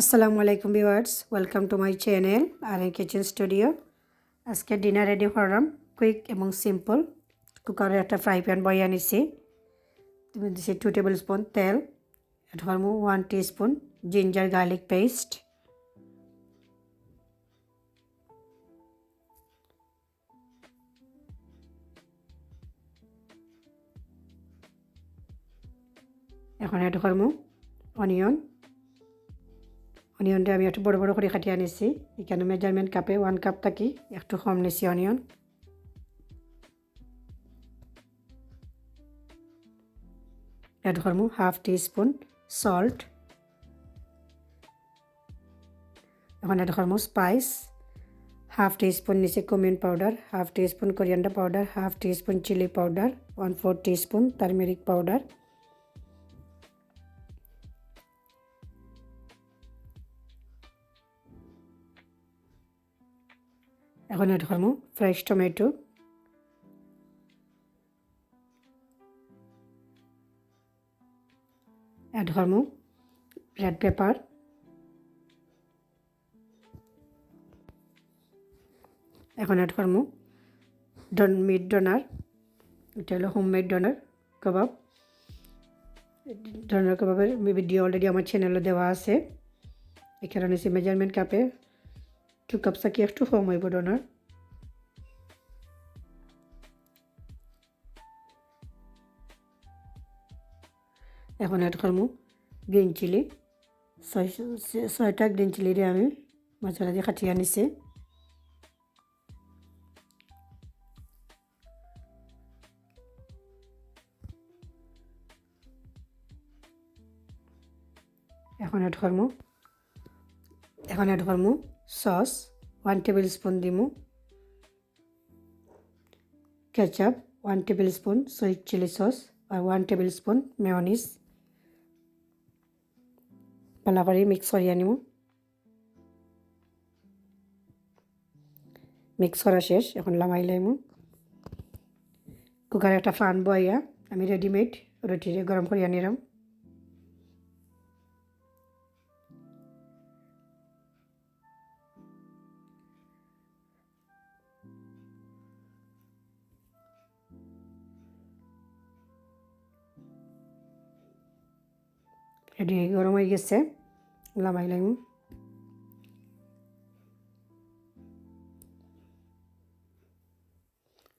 আসসালামু আলাইকুম viewers, welcome to my channel আর কিচেন স্টুডিও। আজকে ডিনার রেডি করলাম, কুইক এবং সিম্পল। কুকারে একটা ফ্রাই প্যান বইয়ে নিছি, তুমি দিছি 2 টেবিল স্পুন তেল, ধর্ম 1 টিস্পুন জিঞ্জার গার্লিক পেস্ট, এখন অ্যাড করবো অনিয়নটা আমি একটু বড় বড় করে কাটিয়ে নিছি। এখানে মেজারমেন্ট কাপে 1 কাপ থাকি একটু কম নিছি অনিয়ন। অ্যাড করবো হাফ টিস্পুন সল্ট। এখন অ্যাড করবো স্পাইস, হাফ টিস্পুন নিচে cumin powder, half teaspoon coriander powder, half teaspoon chili powder, 1/4 teaspoon turmeric powder. এখন অ্যাড করবো ফ্রেশ টমেটো, অ্যাড করবো রেড পেপার, এখন অ্যাড করবো মিট ডোনার। এটা হলো হোমমেড ডোনার কাবাব। ডোনার কাবাবের ভিডিও অলরেডি আমার চ্যানেলে দেওয়া আছে। এখানে নিয়েছি মেজারমেন্ট কাপে 2 কাপ থাকি একটু কম হইব ডোনার। এখন অ্যাড করবো গ্রিন চিলি, 6টা গ্রিন চিলিরে আমি মশলা দিয়ে কাটিয়ে নিছি। এখন অ্যাড করবো সস 1 টেবিল স্পুন দিমু, ketchup 1 tablespoon, sweet chili sauce আর 1 টেবিল স্পুন মেয়োনিজ। ভালো করে মিক্স করিয়ে নিব। মিক্স করা শেষ, এখন লামাই লাইম। কুকারে একটা ফ্যান বইয়া আমি রেডিমেড রুটিরে গরম করিয়া নিলাম। রেডি গরম হয়ে গেছে, লামাই লাইম।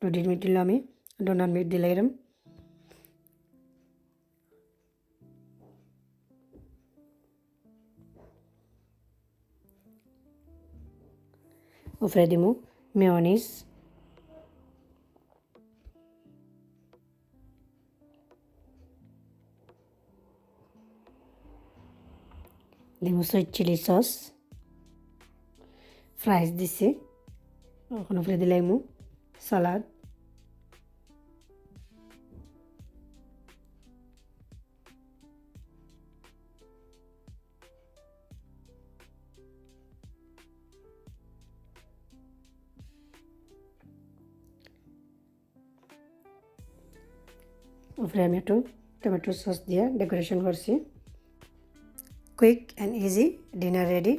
রুটির মিট দিলাম, আমি ডোনার মিট দিলাম। উপরে দিমু মেয়োনিজ, দিমু সুইট চিলি সস, ফ্রাইস দিছি। এখন উপরে দিলাইমু সালাদ, উপরে আমি একটু টমেটো সস দিয়ে ডেকোরেশন করছি। Quick and easy dinner ready.